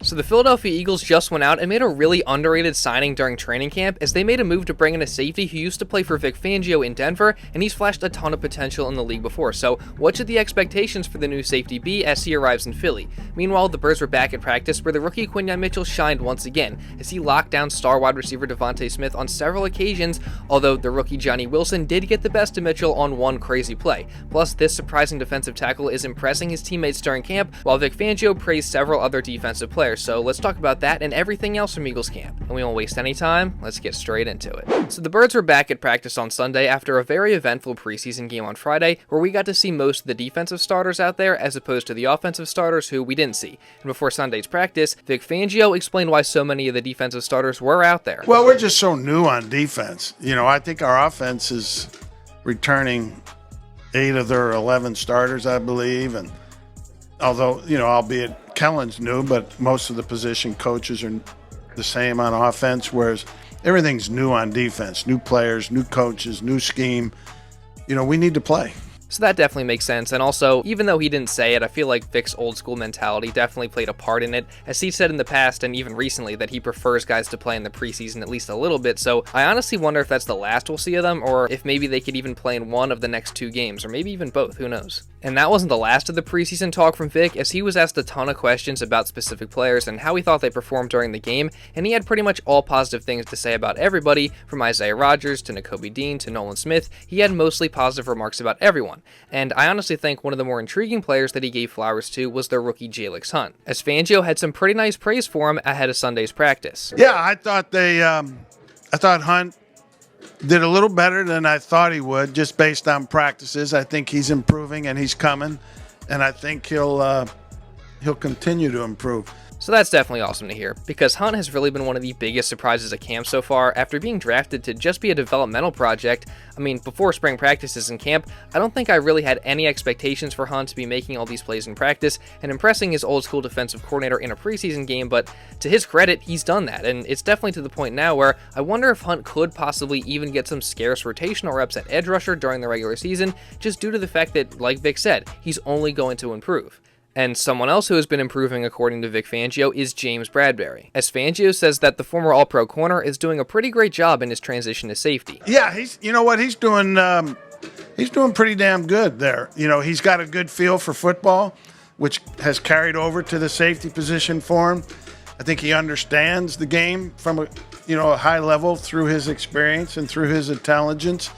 So the Philadelphia Eagles just went out and made a really underrated signing during training camp, as they made a move to bring in a safety who used to play for Vic Fangio in Denver, and he's flashed a ton of potential in the league before. So what should the expectations for the new safety be as he arrives in Philly? Meanwhile, the Birds were back at practice, where the rookie Quinyon Mitchell shined once again, as he locked down star wide receiver DeVonta Smith on several occasions, although the rookie Johnny Wilson did get the best of Mitchell on one crazy play. Plus, this surprising defensive tackle is impressing his teammates during camp, while Vic Fangio praised several other defensive players. So let's talk about that and everything else from Eagles camp. And we won't waste any time, let's get straight into it. So the Birds were back at practice on Sunday after a very eventful preseason game on Friday, where we got to see most of the defensive starters out there as opposed to the offensive starters who we didn't see. And before Sunday's practice, Vic Fangio explained why so many of the defensive starters were out there. Well, we're just so new on defense. I think our offense is returning 8 of their 11 starters, I believe. And although, albeit Kellen's new, but most of the position coaches are the same on offense, whereas everything's new on defense. New players, new coaches, new scheme. We need to play. So that definitely makes sense, and also, even though he didn't say it, I feel like Vic's old school mentality definitely played a part in it, as he said in the past and even recently that he prefers guys to play in the preseason at least a little bit. So I honestly wonder if that's the last we'll see of them, or if maybe they could even play in one of the next 2 games, or maybe even both, who knows. And that wasn't the last of the preseason talk from Vic, as he was asked a ton of questions about specific players and how he thought they performed during the game, and he had pretty much all positive things to say about everybody, from Isaiah Rodgers to Nakobe Dean to Nolan Smith. He had mostly positive remarks about everyone, and I honestly think one of the more intriguing players that he gave flowers to was their rookie Jalyx Hunt, as Fangio had some pretty nice praise for him ahead of Sunday's practice. Yeah, I thought Hunt did a little better than I thought he would, just based on practices. I think he's improving and he's coming, and I think he'll continue to improve. So that's definitely awesome to hear, because Hunt has really been one of the biggest surprises at camp so far. After being drafted to just be a developmental project, before spring practices in camp, I don't think I really had any expectations for Hunt to be making all these plays in practice and impressing his old school defensive coordinator in a preseason game, but to his credit, he's done that, and it's definitely to the point now where I wonder if Hunt could possibly even get some scarce rotational reps at edge rusher during the regular season, just due to the fact that, like Vic said, he's only going to improve. And someone else who has been improving according to Vic Fangio is James Bradberry, as Fangio says that the former All-Pro corner is doing a pretty great job in his transition to safety. Yeah, he's doing pretty damn good there. He's got a good feel for football, which has carried over to the safety position for him. I think he understands the game from a high level through his experience and through his intelligence,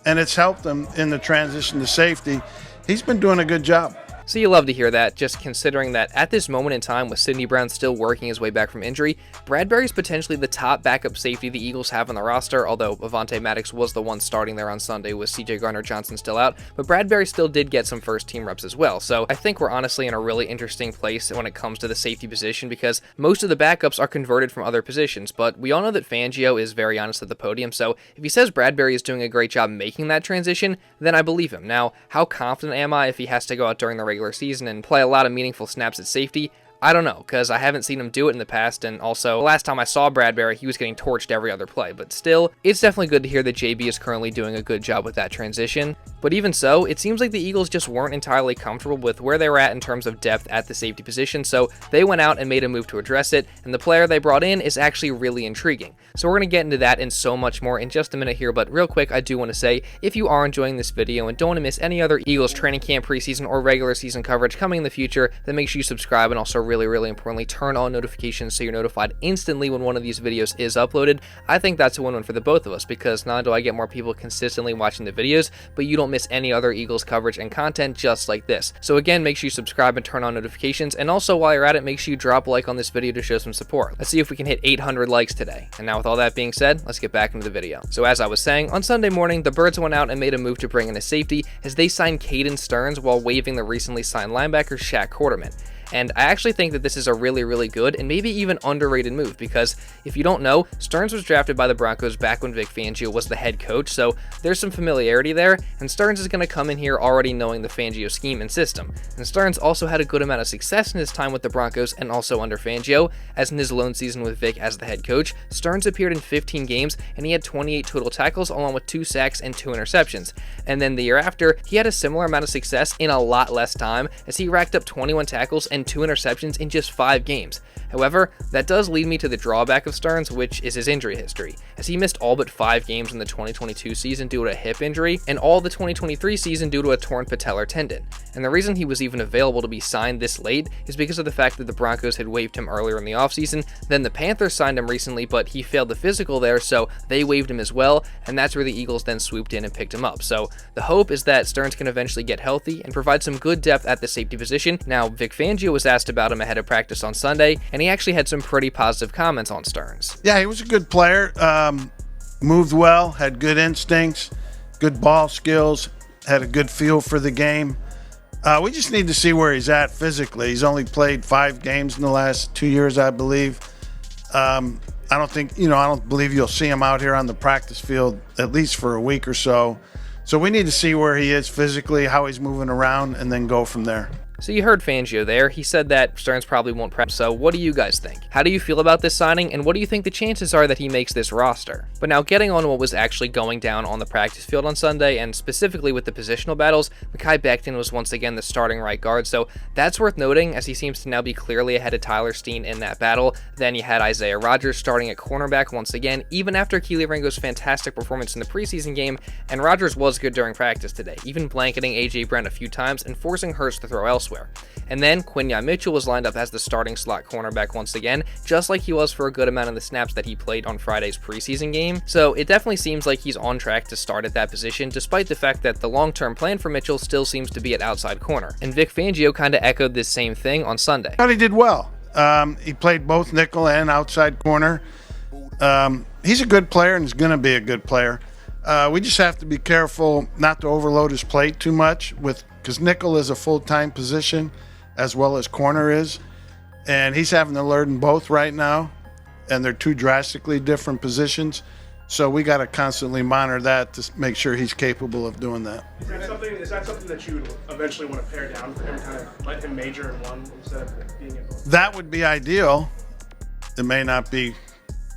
and it's helped him in the transition to safety. He's been doing a good job. So you love to hear that, just considering that at this moment in time, with Sidney Brown still working his way back from injury, Bradberry's potentially the top backup safety the Eagles have on the roster, although Avonte Maddox was the one starting there on Sunday with CJ Gardner-Johnson still out, but Bradberry still did get some first team reps as well. So I think we're honestly in a really interesting place when it comes to the safety position, because most of the backups are converted from other positions, but we all know that Fangio is very honest at the podium, so if he says Bradberry is doing a great job making that transition, then I believe him. Now, how confident am I if he has to go out during the regular season and play a lot of meaningful snaps at safety? I don't know, because I haven't seen him do it in the past, and also, the last time I saw Bradberry, he was getting torched every other play, but still, it's definitely good to hear that JB is currently doing a good job with that transition. But even so, it seems like the Eagles just weren't entirely comfortable with where they were at in terms of depth at the safety position, so they went out and made a move to address it, and the player they brought in is actually really intriguing. So we're going to get into that and so much more in just a minute here, but real quick, I do want to say, if you are enjoying this video and don't want to miss any other Eagles training camp, preseason, or regular season coverage coming in the future, then make sure you subscribe, and also really importantly, turn on notifications so you're notified instantly when one of these videos is uploaded. I think that's a win-win for the both of us, because not only do I get more people consistently watching the videos, but you don't miss any other Eagles coverage and content just like this. So again, make sure you subscribe and turn on notifications, and also while you're at it, make sure you drop a like on this video to show some support. Let's see if we can hit 800 likes today. And now with all that being said, let's get back into the video. So as I was saying, on Sunday morning, the Birds went out and made a move to bring in a safety, as they signed Caden Sterns while waiving the recently signed linebacker Shaq Quarterman. And I actually think that this is a really good and maybe even underrated move, because if you don't know, Sterns was drafted by the Broncos back when Vic Fangio was the head coach, so there's some familiarity there, and Sterns is going to come in here already knowing the Fangio scheme and system. And Sterns also had a good amount of success in his time with the Broncos and also under Fangio, as in his lone season with Vic as the head coach, Sterns appeared in 15 games and he had 28 total tackles along with 2 sacks and 2 interceptions. And then the year after, he had a similar amount of success in a lot less time, as he racked up 21 tackles and 2 interceptions in just 5 games. However, that does lead me to the drawback of Sterns, which is his injury history, as he missed all but 5 games in the 2022 season due to a hip injury, and all the 2023 season due to a torn patellar tendon. And the reason he was even available to be signed this late is because of the fact that the Broncos had waived him earlier in the offseason, then the Panthers signed him recently, but he failed the physical there, so they waived him as well, and that's where the Eagles then swooped in and picked him up. So the hope is that Sterns can eventually get healthy and provide some good depth at the safety position. Now, Vic Fangio was asked about him ahead of practice on Sunday, and he actually had some pretty positive comments on Sterns. Yeah, he was a good player. Moved well, had good instincts, good ball skills, had a good feel for the game. We just need to see where he's at physically. He's only played 5 games in the last 2 years, I believe. I don't believe you'll see him out here on the practice field at least for a week or so. So we need to see where he is physically, how he's moving around, and then go from there. So you heard Fangio there. He said that Sterns probably won't practice. So what do you guys think? How do you feel about this signing, and what do you think the chances are that he makes this roster? But now getting on what was actually going down on the practice field on Sunday, and specifically with the positional battles, Mekhi Becton was once again the starting right guard, so that's worth noting as he seems to now be clearly ahead of Tyler Steen in that battle. Then you had Isaiah Rodgers starting at cornerback once again, even after Kelee Ringo's fantastic performance in the preseason game, and Rodgers was good during practice today, even blanketing A.J. Brown a few times and forcing Hurts to throw elsewhere. And then Quinyon Mitchell was lined up as the starting slot cornerback once again, just like he was for a good amount of the snaps that he played on Friday's preseason game. So it definitely seems like he's on track to start at that position, despite the fact that the long-term plan for Mitchell still seems to be at outside corner. And Vic Fangio kind of echoed this same thing on Sunday. I thought he did well. He played both nickel and outside corner. He's a good player and he's going to be a good player. We just have to be careful not to overload his plate too much because nickel is a full-time position as well as corner is, and he's having to learn both right now, and they're 2 drastically different positions. So we got to constantly monitor that to make sure he's capable of doing that. Is that something that you would eventually want to pare down for him, kind of let him major in one instead of being in both? That would be ideal. It may not be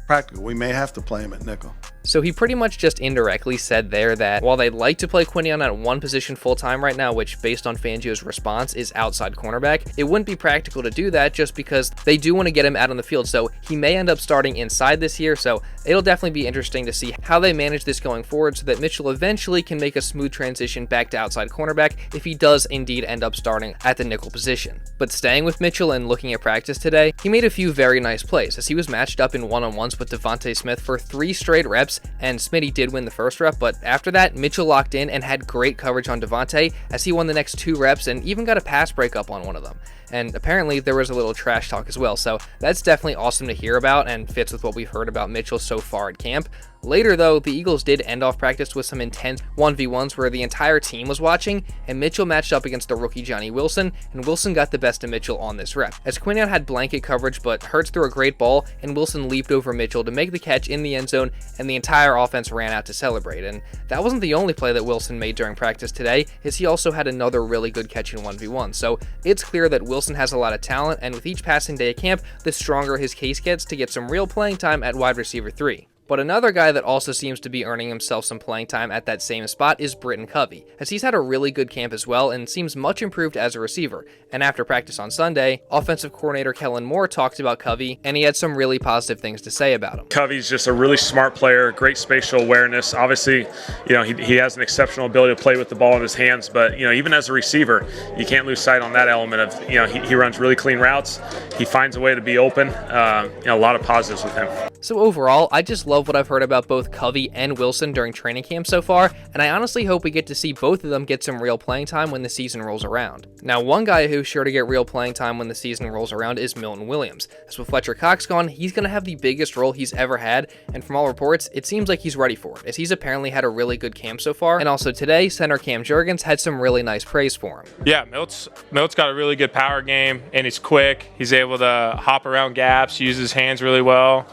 practical. We may have to play him at nickel. So he pretty much just indirectly said there that while they'd like to play Quinyon at one position full-time right now, which based on Fangio's response is outside cornerback, it wouldn't be practical to do that just because they do want to get him out on the field. So he may end up starting inside this year, so it'll definitely be interesting to see how they manage this going forward so that Mitchell eventually can make a smooth transition back to outside cornerback if he does indeed end up starting at the nickel position. But staying with Mitchell and looking at practice today, he made a few very nice plays as he was matched up in one-on-ones with DeVonta Smith for 3 straight reps, and Smitty did win the first rep, but after that, Mitchell locked in and had great coverage on DeVonta as he won the next 2 reps and even got a pass break up on one of them. And apparently there was a little trash talk as well, so that's definitely awesome to hear about and fits with what we've heard about Mitchell so far at camp. Later though, the Eagles did end off practice with some intense 1v1s where the entire team was watching, and Mitchell matched up against the rookie Johnny Wilson, and Wilson got the best of Mitchell on this rep. As Quinyon had blanket coverage, but Hurts threw a great ball, and Wilson leaped over Mitchell to make the catch in the end zone, and the entire offense ran out to celebrate. And that wasn't the only play that Wilson made during practice today, as he also had another really good catch in 1v1. So it's clear that Wilson has a lot of talent, and with each passing day at camp, the stronger his case gets to get some real playing time at wide receiver 3. But another guy that also seems to be earning himself some playing time at that same spot is Britton Covey, as he's had a really good camp as well and seems much improved as a receiver. And after practice on Sunday, offensive coordinator Kellen Moore talked about Covey, and he had some really positive things to say about him. Covey's just a really smart player, great spatial awareness. Obviously, he has an exceptional ability to play with the ball in his hands, but even as a receiver, you can't lose sight on that element of he runs really clean routes. He finds a way to be open. A lot of positives with him. So overall, I just love what I've heard about both Covey and Wilson during training camp so far, and I honestly hope we get to see both of them get some real playing time when the season rolls around. Now, one guy who's sure to get real playing time when the season rolls around is Milton Williams. As with Fletcher Cox gone, he's going to have the biggest role he's ever had, and from all reports, it seems like he's ready for it, as he's apparently had a really good camp so far, and also today, center Cam Jurgens had some really nice praise for him. Yeah, Milt's got a really good power game, and he's quick. He's able to hop around gaps, use his hands really well.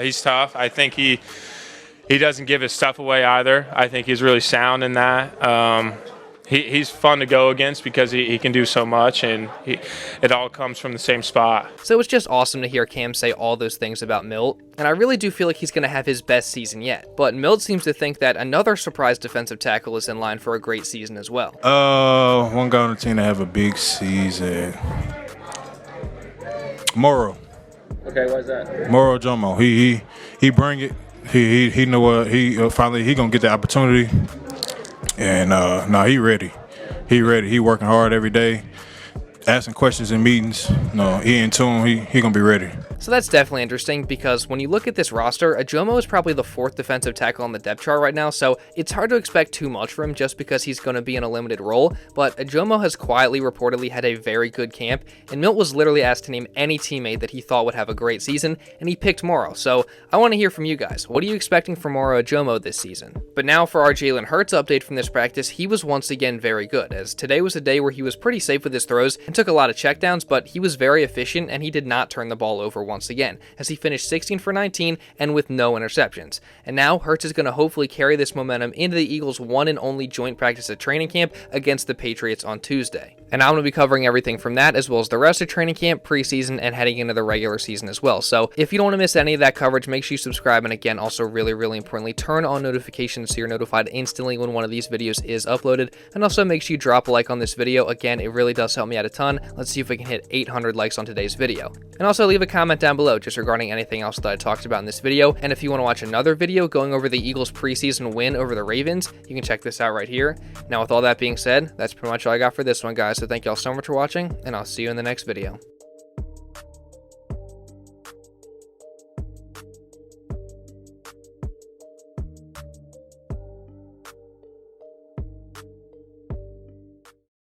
He's tough. I think he doesn't give his stuff away either. I think he's really sound in that. He's fun to go against because he can do so much, and it all comes from the same spot. So it's just awesome to hear Cam say all those things about Milt, and I really do feel like he's going to have his best season yet. But Milt seems to think that another surprise defensive tackle is in line for a great season as well. One guy on the team to have a big season. Moro. Okay, why is that? Moro Ojomo. He bring it. He know what finally he gonna get the opportunity. And he ready. He ready. He working hard every day, asking questions in meetings. No, he in tune. He gonna be ready. So that's definitely interesting because when you look at this roster, Ojomo is probably the 4th defensive tackle on the depth chart right now, so it's hard to expect too much from him just because he's going to be in a limited role, but Ojomo has quietly reportedly had a very good camp, and Milt was literally asked to name any teammate that he thought would have a great season, and he picked Moro. So I want to hear from you guys. What are you expecting from Moro Ojomo this season? But now for our Jalen Hurts update from this practice, he was once again very good, as today was a day where he was pretty safe with his throws and took a lot of checkdowns, but he was very efficient and he did not turn the ball over once again, as he finished 16 for 19 and with no interceptions. And now Hurts is going to hopefully carry this momentum into the Eagles' one and only joint practice at training camp against the Patriots on Tuesday. And I'm going to be covering everything from that as well as the rest of training camp, preseason, and heading into the regular season as well. So if you don't want to miss any of that coverage, make sure you subscribe, and again, also really importantly, turn on notifications so you're notified instantly when one of these videos is uploaded. And also make sure you drop a like on this video. Again, it really does help me out a ton. Let's see if we can hit 800 likes on today's video. And also leave a comment down below just regarding anything else that I talked about in this video. And if you want to watch another video going over the Eagles preseason win over the Ravens, you can check this out right here. Now with all that being said, that's pretty much all I got for this one, guys. So thank y'all so much for watching, and I'll see you in the next video.